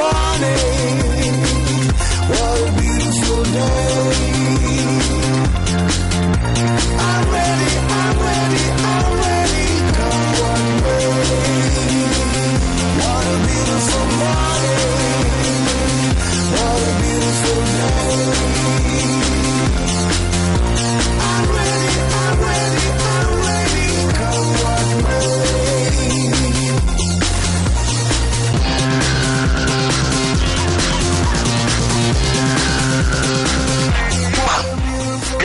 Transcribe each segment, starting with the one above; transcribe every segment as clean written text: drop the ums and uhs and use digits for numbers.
morning. What a beautiful day. I'm ready, I'm ready, I'm ready. Come what may. What a beautiful morning. What a beautiful day. I'm ready, I'm ready, I'm ready. Come what may.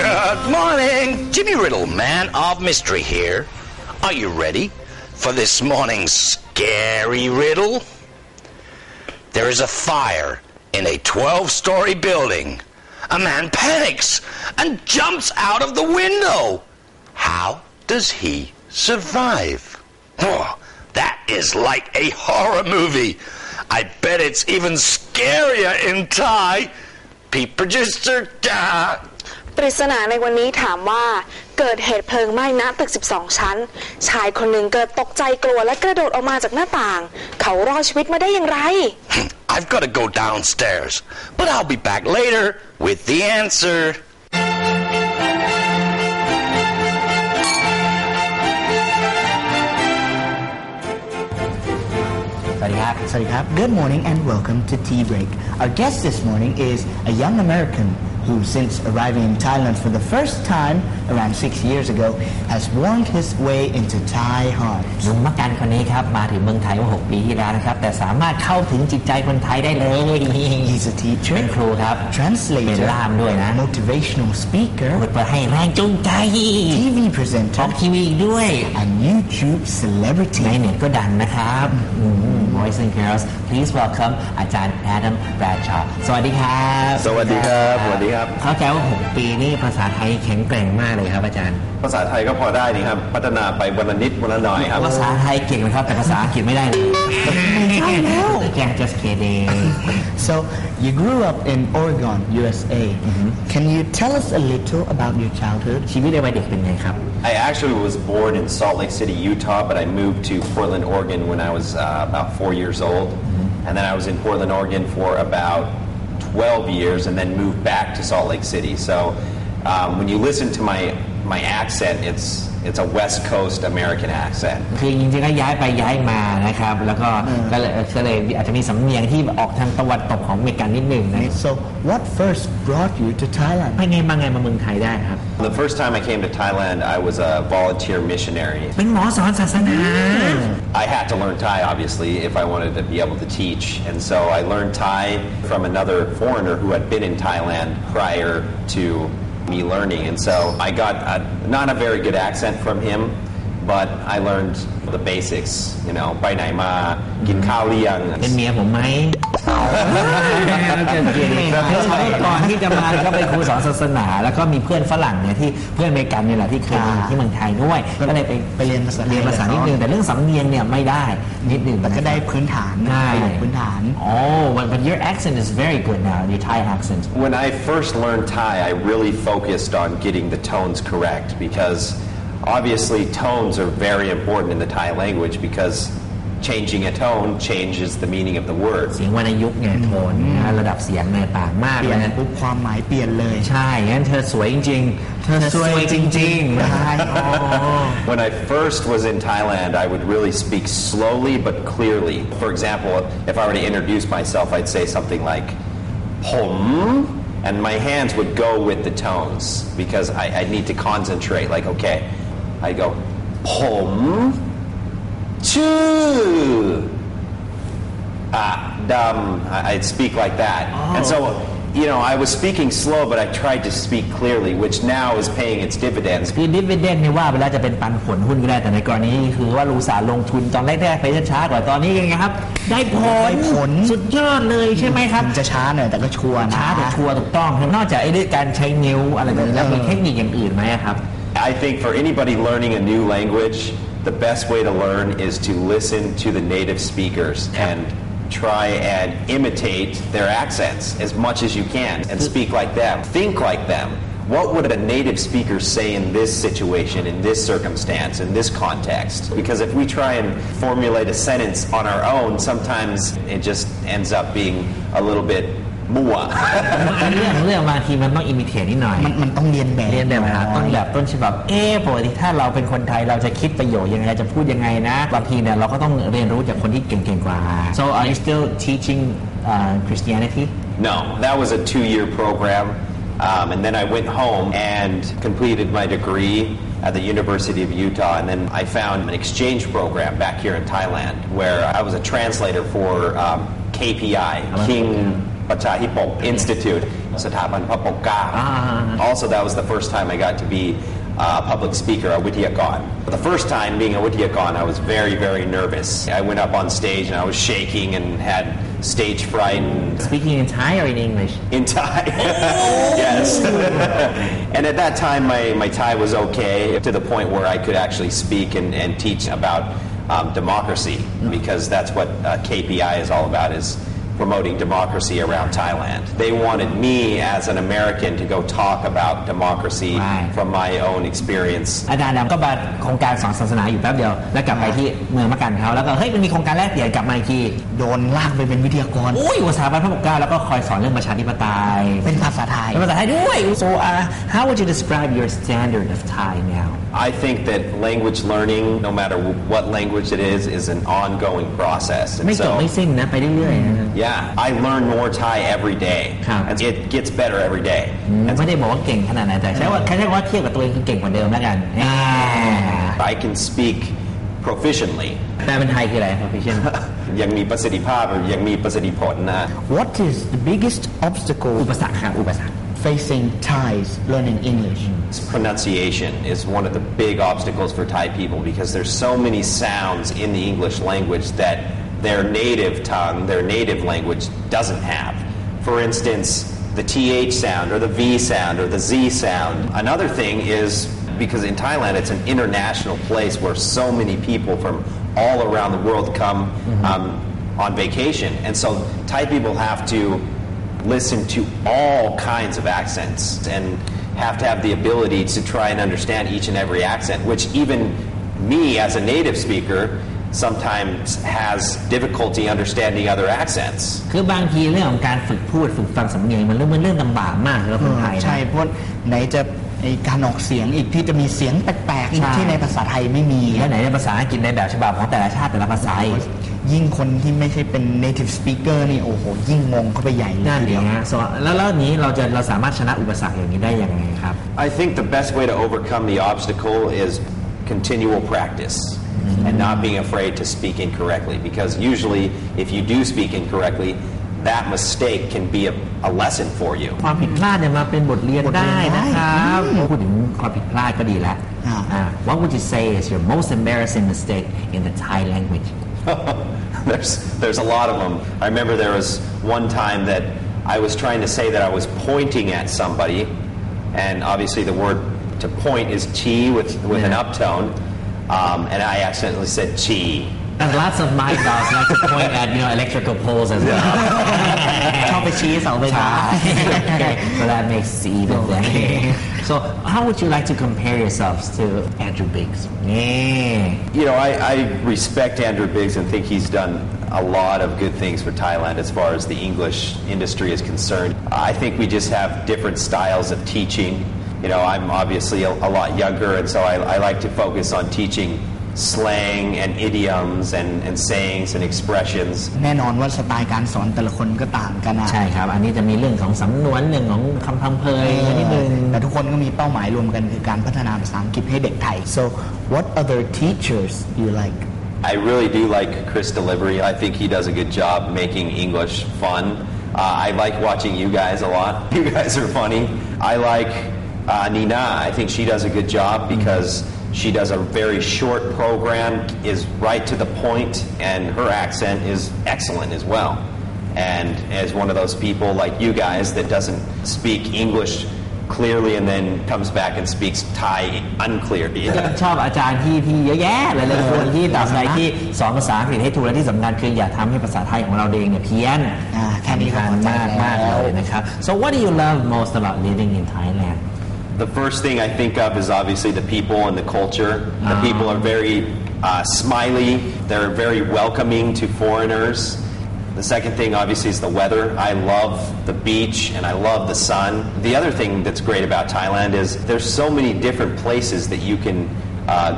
Good morning, Jimmy Riddle, man of mystery here. Are you ready for this morning's scary riddle? There is a fire in a 12-story building. A man panics and jumps out of the window. How does he survive? Oh, that is like a horror movie. I bet it's even scarier in Thai. Pete Producer. ปริศนาในวันนี้ถามว่าเกิดเหตุเพลิงไหม้ณตึก12ชั้นชายคนหนึ่งเกิดตกใจกลัวและกระโดดออกมาจากหน้าต่างเขารอดชีวิตมาได้อย่างไร I've got to go downstairs, but I'll be back later with the answer. สวัสดีครับ Good morning and welcome to Tea Break. Our guest this morning is a young American who, since arriving in Thailand for the first time around 6 years ago, has wormed his way into Thai hearts. หนุ่มมักกันคนนี้ครับมาถึงเมืองไทยเมื่อ6 ปีที่แล้วนะครับแต่สามารถเข้าถึงจิตใจคนไทยได้เลย He's a teacher, เป็นครูครับ translator, เป็นล่ามด้วยนะ motivational speaker, เพื่อให้แรงจูงใจ TV ออก presenter, ทีวีด้วย and YouTube celebrity. ในเน็ตก็ดังนะครับ Boys and Girls please welcome อาจารย์ Adam Bradshaw สวัสดีครับ สวัสดีครับสวัสดีครับ เข้าใจว่า6 ปีนี่ภาษาไทยแข็งแกร่งมากเลยครับอาจารย์ ภาษาไทยก็พอได้นี่ครับพัฒนาไปวันละนิดวันละหน่อยครับ ภาษาไทยเก่งนะครับแต่ภาษาอังกฤษไม่ได้เลยjust kidding So you grew up in Oregon, USA. Can you tell us a little about your childhood? ชีวิตในวัยเด็กเป็นไงครับ I actually was born in Salt Lake City, Utah, but I moved to Portland, Oregon when I was about 4 years old. And then I was in Portland, Oregon for about 12 years and then moved back to Salt Lake City. So when you listen to my accent, it's a West Coast American accent. คือจริงๆก็ย้ายไปย้ายมานะครับแล้วก็เลยอาจจะมีสำเนียงที่ออกทางตะวันตกของอเมริกันนิดหนึ่งนะ So what first brought you to Thailand? ไปไงมาเมืองไทยได้ครับ The first time I came to Thailand, I was a volunteer missionary. เป็นหมอสอนศาสนา I had to learn Thai, obviously, if I wanted to be able to teach. And so I learned Thai from another foreigner who had been in Thailand prior to me learning. And so I got not a very good accent from him, but I learned the basics, you know, ไปไหนมากินข้าวหรือยัง เป็นเมียผมไหมก่อนที่จะมาก็เป็นครูสอนศาสนาแล้วก็มีเพื่อนฝรั่งเนี่ยที่เพื่อนอเมริกันเนี่ยแหละที่เคยมาที่เมืองไทยด้วยก็เลยไปเรียนภาษานิดนึงแต่เรื่องสำเนียงเนี่ยไม่ได้นิดนึงแต่ก็ได้พื้นฐานพื้นฐาน Oh but your accent is very good now your Thai accent When I first learned Thai I really focused on getting the tones correct because obviously tones are very important in the Thai language because changing a tone changes the meaning of the word เสียงวรรณยุกต์เนี่ยโทนระดับเสียงเนี่ยต่างมากเลยปุ๊บความหมายเปลี่ยนเลยใช่งั้นเธอสวยจริงๆเธอสวยจริงๆ When I first was in Thailand I would really speak slowly but clearly For example if I were to introduce myself I'd say something like ผม and my hands would go with the tones because I need to concentrate like okay I go ผมชื่อI'd speak like that and so you know I was speaking slow but I tried to speak clearly which now is paying its dividends คือ dividend นี่ว่าเวลาจะเป็นปันผลหุ้นก็ได้แต่ในกรณีคือว่ารู้สาลงทุนตอนแรกๆไปช้ากว่าตอนนี้ไงครับได้ผลสุดยอดเลยใช่ไหมครับจะช้าหน่อยแต่ก็ชัวร์นะช้าแต่ชัวร์ถูกต้องนอกจากไอ้ด้วยการใช้นิ้วอะไรแบบนี้แล้วมีเทคนิคอย่างอื่นไหมครับ I think for anybody learning a new language the best way to learn is to listen to the native speakers and try and imitate their accents as much as you can and speak like them think like them what would a native speaker say in this situation, in this circumstance, in this context? Because if we try and formulate a sentence on our own, sometimes it just ends up being a little bit มั่ว เรื่องบางทีมันต้องอิมิเทตนิดหน่อยมันต้องเรียนแบบต้นแบบต้นฉบับปกติถ้าเราเป็นคนไทยเราจะคิดประโยคยังไงจะพูดยังไงนะบางทีเนี่ยเราก็ต้องเรียนรู้จากคนที่เก่งๆกว่า So are you still teaching Christianity? No, that was a 2-year program. And then I went home and completed my degree at the University of Utah. And then I found an exchange program back here in Thailand where I was a translator for KPI, King Pachahipok Institute, Satapan Papoka. Also, that was the first time I got to be a public speaker, a Wittiyakon. The first time being a Wittiyakon, I was very, very nervous. I went up on stage and I was shaking and had stage fright. Speaking in Thai or in English? In Thai. Yes. And at that time, my Thai was okay to the point where I could actually speak and teach about democracy, because that's what KPI is all about, is promoting democracy around Thailand. They wanted me as an American to go talk about democracy from my own experience. อาจารย์ก็มาโครงการสอนศาสนาอยู่แป๊บเดียวแล้วกลับไปที่เมืองมะกันเขาแล้วก็เฮ้ยมันมีโครงการแลกเปลี่ยนกลับมาอีกทีโดนลากไปเป็นวิทยากรอยู่สถาบันพระปกเกล้าแล้วก็คอยสอนเรื่องประชาธิปไตยเป็นภาษาไทยด้วย So how would you describe your standard of Thai now? I think that language learning, no matter what language it is an ongoing process. ไม่จบไม่สิ้นนะไปเรื่อยๆYeah, I learn more Thai every day. And it gets better every day. ไม่ได้บอกว่าเก่งขนาดไหนแต่ใช่ว่าเทียบกับตัวเองคือเก่งกว่าเดิมแล้วกัน I can speak proficiently. แปลเป็นไทยคืออะไร proficient ยังมีประสิทธิภาพยังมีประสิทธิผลนะ What is the biggest obstacle อุปสรรค facing Thais learning English? Pronunciation is one of the big obstacles for Thai people because there's so many sounds in the English language that their native tongue, their native language doesn't have. For instance, the TH sound or the V sound or the Z sound. Another thing is because in Thailand it's an international place where so many people from all around the world come on vacation. And so Thai people have to listen to all kinds of accents and have to have the ability to try and understand each and every accent, which even me as a native speaker sometimes has difficulty understanding other accents. คือบางทีเรื่องของการฝึกพูดฝึกฟังสำเนียงมันเรื่องลำบากมากสำหรับคนไทยใช่เพราะไหนจะการออกเสียงอีกที่จะมีเสียงแปลกๆอีกที่ในภาษาไทยไม่มีแล้วไหนในภาษาอังกฤษในแบบฉบับของแต่ละชาติแต่ละภาษายิ่งคนที่ไม่ใช่เป็น native speaker นี่โอ้โหยิ่งงงเข้าไปใหญ่เลยทีเดียวแล้วนี้เราสามารถชนะอุปสรรคอย่างนี้ได้ยังไงครับ I think the best way to overcome the obstacle is continual practice and not being afraid to speak incorrectly, because usually if you do speak incorrectly that mistake can be a lesson for you ความผิดพลาดเนี่ยมาเป็นบทเรียนได้นะครับพูดถึงความผิดพลาดก็ดีแล้ว What would you say is your most embarrassing mistake in the Thai language? There's a lot of them. I remember there was one time that I was trying to say that I was pointing at somebody, and obviously the word to point is chi with an uptone, and I accidentally said chi. And lots of my dogs like to point at electrical poles as well. ชอบไปชี้เสาไฟฟ้า So that makes it even better. So how would you like to compare yourselves to Andrew Biggs? I respect Andrew Biggs and think he's done a lot of good things for Thailand as far as the English industry is concerned. I think we just have different styles of teaching. I'm obviously a lot younger, and so I like to focus on teaching slang and idioms and sayings and expressions แน่นอนว่าสไตล์การสอนแต่ละคนก็ต่างกันนะใช่ครับอันนี้จะมีเรื่องของสำนวนเรื่องของคำพังเพยนิดนึงแต่ทุกคนก็มีเป้าหมายรวมกันคือการพัฒนาภาษาอังกฤษให้เด็กไทย So what other teachers you like? I really do like Chris Delivery. I think he does a good job making English fun. I like watching you guys a lot. You guys are funny. I like Nina. I think she does a good job because she does a very short program, is right to the point, and her accent is excellent as well. And as one of those people like you guys that doesn't speak English clearly and then comes back and speaks Thai unclearly. ชอบอาจารย์ที่เยอะแยะหลายๆคนที่ตามใจที่สอนภาษาอังกฤษให้ถูกและที่สำคัญคืออย่าทำให้ภาษาไทยของเราเองเนี่ยเพี้ยนแค่นี้ก็พอใจมากเลยนะครับ So what do you love most about living in Thailand? The first thing I think of is obviously the people and the culture. The people are very smiley. They're very welcoming to foreigners. The second thing obviously is the weather. I love the beach and I love the sun. The other thing that's great about Thailand is there's so many different places that you can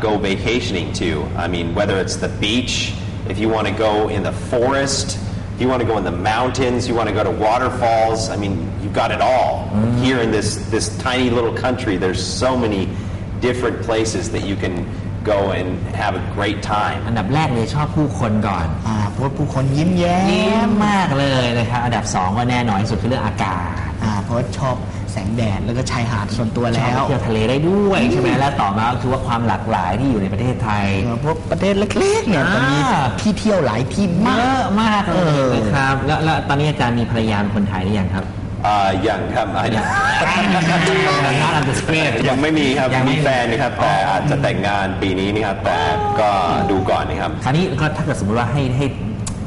go vacationing to. I mean, whether it's the beach, if you want to go in the forest, if you want to go in the mountains, you want to go to waterfalls. I mean, you've got it all. Here in this tiny little country, there's so many different places that you can go and have a great time. อันดับแรกเลยชอบผู้คนก่อน เพราะผู้คนยิ้มแย้ ยิ้ ม มมากเลยนะครับอันดับ2ก็แน่นอนที่สุดคือเรื่องอากาศ เพราะชอบแสงแดดแล้วก็ชายหาดส่วนตัว ชอ แล้ บ ว เที่ยวทะเลได้ด้วยใช่ไหมและต่อมาก็คือว่าความหลากหลายที่อยู่ในประเทศไทย เพราะประเทศเล็กๆเนี่ยมันมีที่เที่ยวหลายที่ เย มาก อะมากเลยนะครับแล้วตอนนี้อาจารย์มีภรรยาเป็นคนไทยหรือยังครับ ยังครับ น่ารักสเปรด ยังไม่มีครับมีแฟนนะครับแต่อาจจะแต่งงานปีนี้นะครับแต่ก็ดูก่อนนะครับ คราวนี้ก็ถ้าเกิดสมมติว่าให้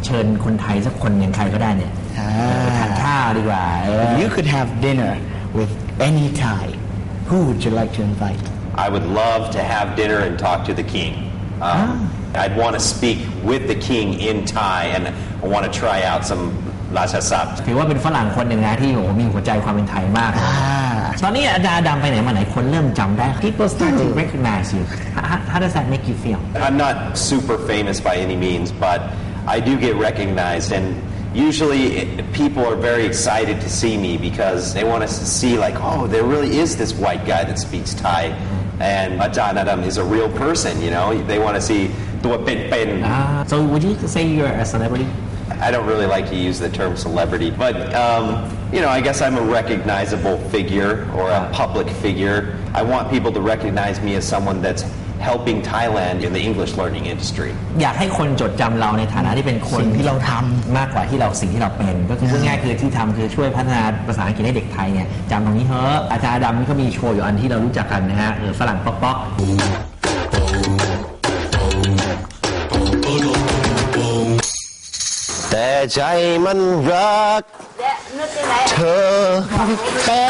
เชิญคนไทยสักคนอย่างใครก็ได้เนี่ยไปทานข้าวดีกว่า You could have dinner with any Thai. Who would you like to invite? I would love to have dinner and talk to the king. I'd want to speak with the king in Thai and I want to try out some ราชศัพท์ ถือว่าเป็นฝรั่งคนหนึ่งนะที่โอ้โหมีหัวใจความเป็นไทยมากตอนนี้อาจารย์ดำไปไหนมาไหนคนเริ่มจำได้ People start to recognize you. How does that make you feel? I'm not super famous by any means, but I do get recognized and usually people are very excited to see me because they want to see like, oh, there really is this white guy that speaks Thai and Ajahn Adam is a real person, you know, they want to see ตัวเป็น So would you say you're a celebrity? I don't really like to use the term celebrity, but you know, I guess I'm a recognizable figure or a public figure. I want people to recognize me as someone that's helping Thailand in the English learning industry. อยากให้คนจดจำเราในฐานะที่เป็นคน สิ่งที่เราทำ มากกว่าที่เราสิ่งที่เราเป็นก็คือพูดง่ายๆคือที่ทำคือช่วยพัฒนาภาษาอังกฤษให้เด็กไทยเนี่ยจำตรงนี้เถอะอาจารย์ดำนี่ก็มีโชว์อยู่อันที่เรารู้จักกันนะฮะฝรั่งป๊อกๆ แต่ใจมันรักเธอ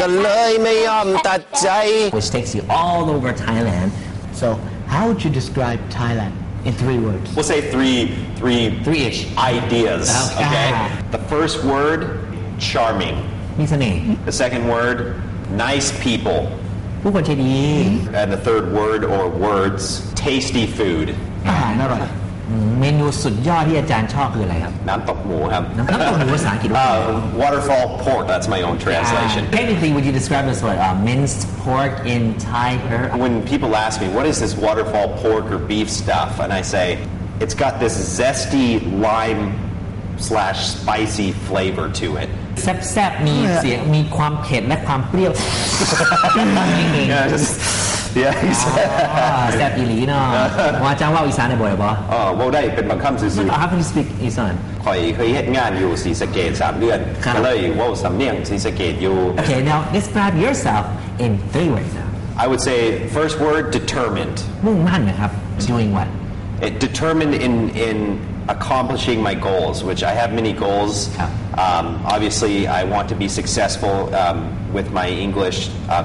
ก็เลยไม่ยอมตัดใจ which takes you all over Thailand. So how would you describe Thailand in 3 words? We'll say three-ish ideas. Okay. The first word, charming. มีเสน่ห์ The second word, nice people. ผู้คนใจดี And the third word or words, tasty food. อาหารอร่อย เมนูสุดยอดที่อาจารย์ชอบคืออะไรครับ น้ำตกหมูครับ น้ำตกหมูภาษาอังกฤษว่า Waterfall pork. That's my own translation. Technically would you describe this what minced pork in Thai her When people ask me, what is this waterfall pork or beef stuff? And I say, it's got this zesty lime/spicy flavor to it. แซ่บๆมีเสียงมีความเผ็ดและความเปรี้ยว Yeah, แซ่บอีหลีเนาะว่าจ้างว่าอีสานได้บ่อยบ่ ว่าได้เป็นบางคำซื่อ How can you speak อีสาน ๆข่อยเคยเฮ็ดงานอยู่ศรีสะเกษ3 เดือน ครับ ก็เลยเว่าสำเนียงศรีสะเกษอยู่ Okay now describe yourself in 3 words now I would say first word determined. มุ่งมั่นนะครับ doing what Determined in accomplishing my goals, which I have many goals. Obviously, I want to be successful with my English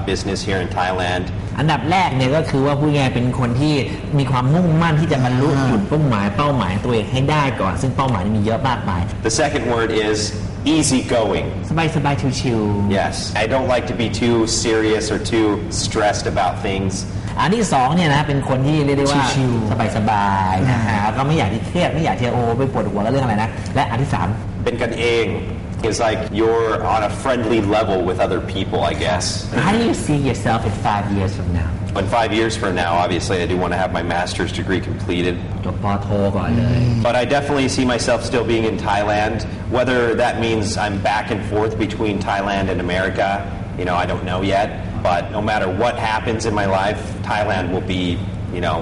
business here in Thailand. อันดับแรกเนี่ยก็คือว่าผู้ใหญ่เป็นคนที่มีความมุ่งมั่นที่จะบรรลุจุดเป้าหมายตัวเองให้ได้ก่อนซึ่งเป้าหมายมีเยอะมากมาย The second word is easygoing. สบายชิว Yes, I don't like to be too serious or too stressed about things. ๆอันที่2เนี่ยนะเป็นคนที่เรียกได้ว่าสบายๆนะฮะก็ไม่อยากที่เครียดไม่อยากที่ไปปวดหัวกับเรื่องอะไรนะและอันที่3เป็นกันเอง is like you're on a friendly level with other people, I guess. How do you see yourself in 5 years from now In 5 years from now, obviously, I do want to have my master's degree completed. จบป.โทก่อนเลย But I definitely see myself still being in Thailand. Whether that means I'm back and forth between Thailand and America, you know, I don't know yet. But no matter what happens in my life, Thailand will be, you know,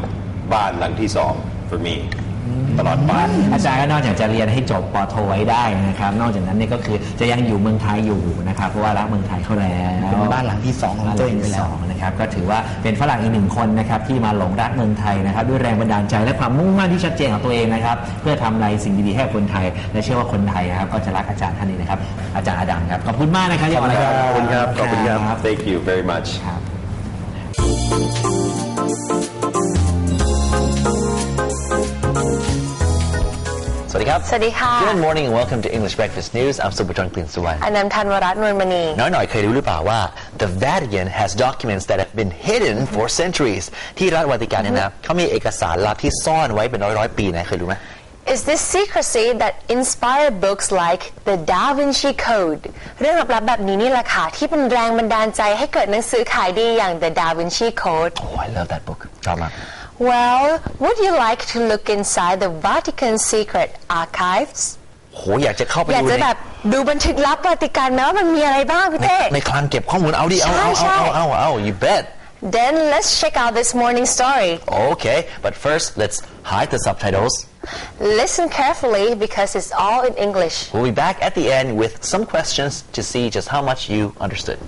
บ้านหลังที่2 for me. ตลอดไป อาจารย์ก็นอกจากจะเรียนให้จบป.โทไว้ได้นะครับนอกจากนั้นเนี่ยก็คือจะยังอยู่เมืองไทยอยู่นะครับเพราะว่ารักเมืองไทยเขาแล้ว เป็นบ้านหลังที่2ของตัวเองไปแล้ว นะครับก็ถือว่าเป็นฝรั่งอีก1 คนนะครับที่มาหลงรักเมืองไทยนะครับด้วยแรงบันดาลใจและความมุ่งมั่นที่ชัดเจนของตัวเองนะครับเพื่อทำอะไรสิ่งดีๆให้คนไทยและเชื่อว่าคนไทยนะครับก็จะรักอาจารย์ท่านนี้นะครับอาจารย์อดัมครับขอบคุณมากนะครับ ขอบคุณครับ Thank you very much. สวัสดีครับ สวัสดีค่ะ Good morning and welcome to English Breakfast News. I'm Subhajan Klinsuwan. อันนำธันวรัตน์นวลมณี น้อยๆเคยรู้หรือเปล่าว่า the Vatican has documents that have been hidden for centuries ที่รัฐวาติกันเนี่ยนะเขามีเอกสารลับที่ซ่อนไว้เป็นร้อยๆปีนะเคยรู้ไหม Is this secrecy that inspired books like the Da Vinci Code เรื่องลับๆแบบนี้นี่แหละค่ะที่เป็นแรงบันดาลใจให้เกิดหนังสือขายดีอย่าง the Da Vinci Code Oh I love that book ชอบมาก Well, would you like to look inside the Vatican secret archives? โหอยากจะเข้าไป อยาก ดู จะ ใน แบบดูบันทึกลับวาติกันนะว่ามันมีอะไรบ้างพี่เต้ ในคลังเก็บข้อมูลเอาดิเอา you bet Then let's check out this morning's story. Okay but first let's hide the subtitles Listen carefully because it's all in English. We'll be back at the end with some questions to see just how much you understood.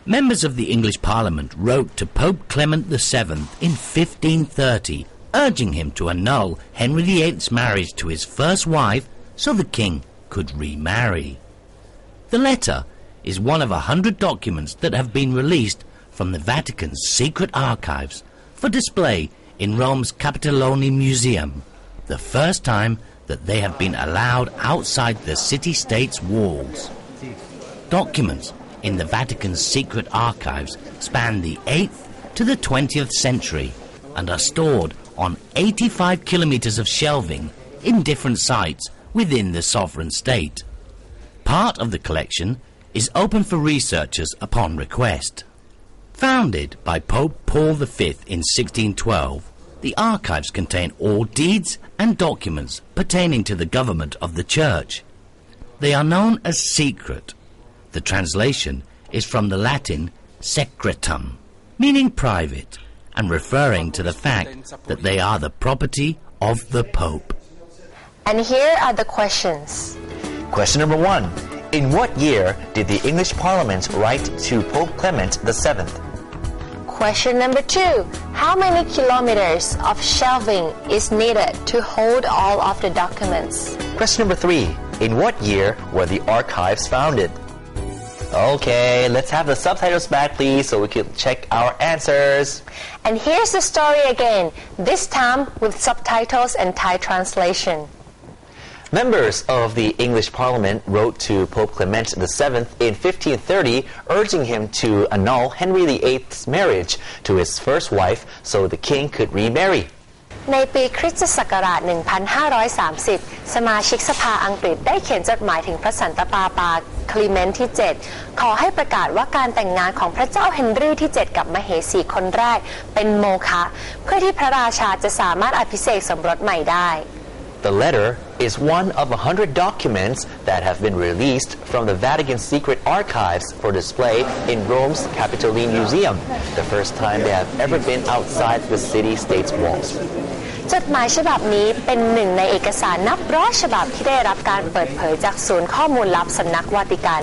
Members of the English Parliament wrote to Pope Clement VII in 1530, urging him to annul Henry VIII's marriage to his first wife so the king could remarry. The letter is one of 100 documents that have been released from the Vatican's secret archives for display in Rome's Capitolini Museum, the first time that they have been allowed outside the city-state's walls. Documents in the Vatican's secret archives span the 8th to the 20th century and are stored on 85 kilometers of shelving in different sites within the sovereign state. Part of the collection is open for researchers upon request. Founded by Pope Paul V in 1612, the archives contain all deeds and documents pertaining to the government of the Church. They are known as secret. The translation is from the Latin secretum, meaning private, and referring to the fact that they are the property of the Pope. And here are the questions. Question number 1. In what year did the English Parliament write to Pope Clement VII? Question number 2. How many kilometers of shelving is needed to hold all of the documents? Question number 3. In what year were the archives founded? Okay, let's have the subtitles back please so we can check our answers. And here's the story again, this time with subtitles and Thai translation. Members of the English Parliament wrote to Pope Clement VII in 1530 urging him to annul Henry VIII's marriage to his first wife so the king could remarry. ในปีคริสตศักราช 1530 สมาชิกสภาอังกฤษได้เขียนจดหมายถึงพระสันตะปาปาคลีเมนต์ที่ 7 ขอให้ประกาศว่าการแต่งงานของพระเจ้าเฮนรี่ที่ 7 กับมเหสีคนแรกเป็นโมฆะเพื่อที่พระราชาจะสามารถอภิเษกสมรสใหม่ได้ The letter is one of 100 documents that have been released from the Vatican's secret archives for display in Rome's Capitolini Museum, the first time they have ever been outside the city-state's walls. จดหมายฉบับนี้เป็นหนึ่งในเอกสารนับร้อยฉบับที่ได้รับการเปิดเผยจากศูนย์ข้อมูลลับสำนักวาติกัน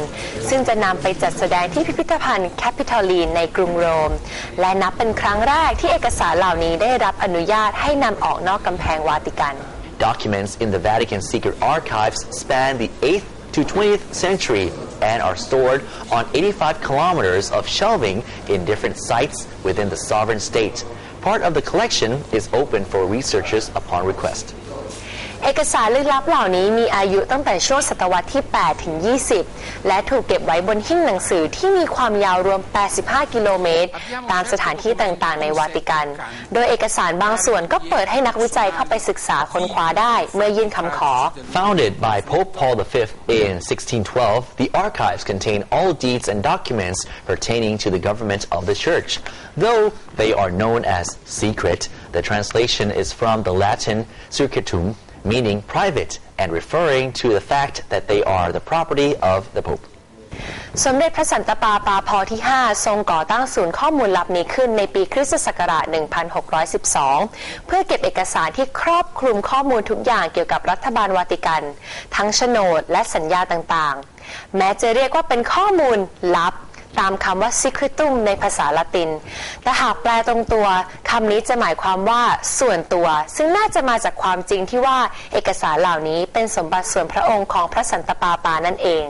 ซึ่งจะนำไปจัดแสดงที่พิพิธภัณฑ์แคปิตอลีนในกรุงโรมและนับเป็นครั้งแรกที่เอกสารเหล่านี้ได้รับอนุญาตให้นำออกนอกกำแพงวาติกัน Documents in the Vatican's secret archives span the 8th to 20th century and are stored on 85 kilometers of shelving in different sites within the sovereign state. Part of the collection is open for researchers upon request. เอกสารลึกลับเหล่านี้มีอายุตั้งแต่ช่วงศตวรรษที่ 8 ถึง 20 และถูกเก็บไว้บนหิ้งหนังสือที่มีความยาวรวม 85 กิโลเมตรตามสถานที่ต่างๆในวาติกัน โดยเอกสารบางส่วนก็เปิดให้นักวิจัยเข้าไปศึกษาค้นคว้าได้เมื่อยื่นคำขอ Founded by Pope Paul V in 1612, the archives contain all deeds and documents pertaining to the government of the Church. Though they are known as secret, the translation is from the Latin secretum, meaning private and referring to the fact that they are the property of the Pope. สมเด็จพระสันตะปาปาพอที่ 5 ทรงก่อตั้งศูนย์ข้อมูลลับนี้ขึ้นในปีคริสตศักราช 1612 เพื่อเก็บเอกสารที่ครอบคลุมข้อมูลทุกอย่างเกี่ยวกับรัฐบาลวาติกันทั้งโฉนดและสัญญาต่างๆแม้จะเรียกว่าเป็นข้อมูลลับตามคำว่า secretum ในภาษาละตินแต่หากแปลตรงตัวคำนี้จะหมายความว่าส่วนตัวซึ่งน่าจะมาจากความจริงที่ว่าเอกสารเหล่านี้เป็นสมบัติส่วนพระองค์ของพระสันตะปาปานั่นเอง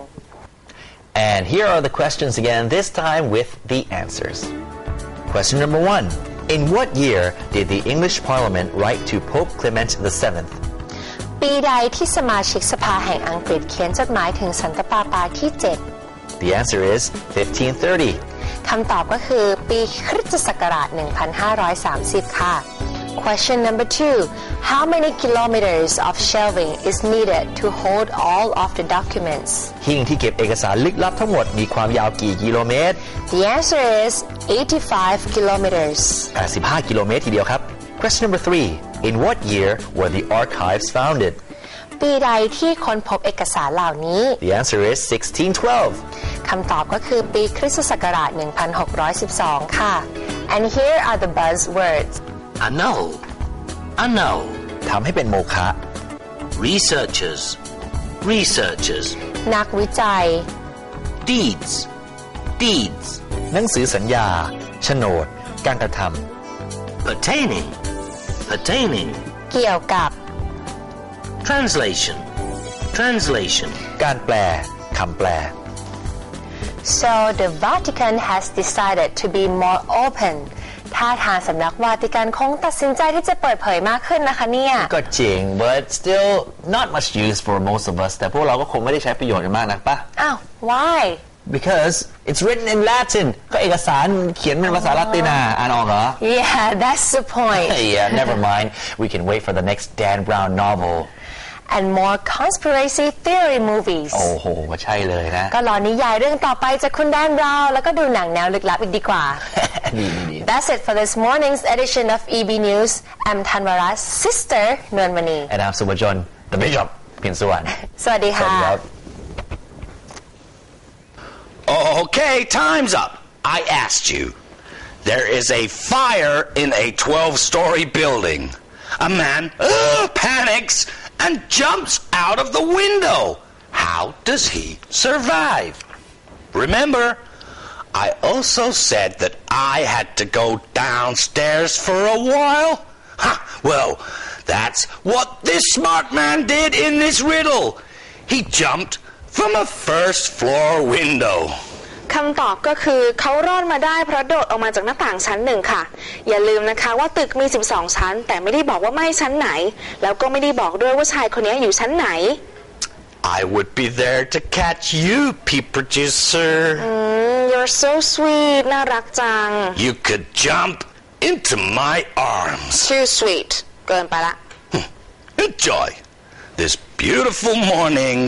And here are the questions again, this time with the answers. Question number 1. In what year did the English Parliament write to Pope Clement VII? ปีใดที่สมาชิกสภาแห่งอังกฤษเขียนจดหมายถึงสันตะปาปาที่ The answer is 1530. 7 คำตอบก็คือปีคริสตศักราช 1530 ค่ะ Question number 2. How many kilometers of shelving is needed to hold all of the documents? หิ้งที่เก็บเอกสารลึกลับทั้งหมดมีความยาวกี่กิโลเมตร The answer is 85 kilometers. 85 กิโลเมตรทีเดียวครับ Question number 3. In what year were the archives founded? ปีใดที่ค้นพบเอกสารเหล่านี้ The answer is 1612. คำตอบก็คือปีคริสตศักราช 1612 ค่ะ And here are the buzzwords. Annul. ทำให้เป็นโมฆะ Researchers. นักวิจัย Deeds. หนังสือสัญญาโฉนดการกระท Pertaining. เกี่ยวกับ Translation. ำการแปลคำแปล So the Vatican has decided to be more open. ท่าทางสำนักวาติกันคงตัดสินใจที่จะเปิดเผยมากขึ้นนะคะเนี่ย ก็จริง but still not much use for most of us แต่พวกเราก็คงไม่ได้ใช้ประโยชน์กันมากนักปะ อ้าว why Because it's written in Latin ก็เอกสารเขียนเป็นภาษาละตินอ่านออกเหรอ Yeah that's the point Yeah never mind we can wait for the next Dan Brown novel and more conspiracy theory movies โอ้โหก็ใช่เลยนะ ก็รอนิยายเรื่องต่อไปจากคุณแดนบราวน์แล้วก็ดูหนังแนวลึกลับอีกดีกว่า ดี That's it for this morning's edition of EB News I'm Tanwara's sister นวลมณี And I'm Subhajon the Bishop เพียรสุวรรณ สวัสดี สวัส ค่ะ ดีครับ Okay, time's up. I asked you. There is a fire in a 12-story building. A man panics and jumps out of the window. How does he survive? Remember, I also said that I had to go downstairs for a while. Well, that's what this smart man did in this riddle. He jumped from a first floor window. คำตอบก็คือเขารอดมาได้เพราะโดดออกมาจากหน้าต่างชั้นหนึ่งค่ะอย่าลืมนะคะว่าตึกมี12ชั้นแต่ไม่ได้บอกว่าไม่ชั้นไหนแล้วก็ไม่ได้บอกด้วยว่าชายคนนี้อยู่ชั้นไหน I would be there to catch you, Peep Producer. You're so sweet น่ารักจัง You could jump into my arms. Too sweet เกินไปละ Enjoy this beautiful morning.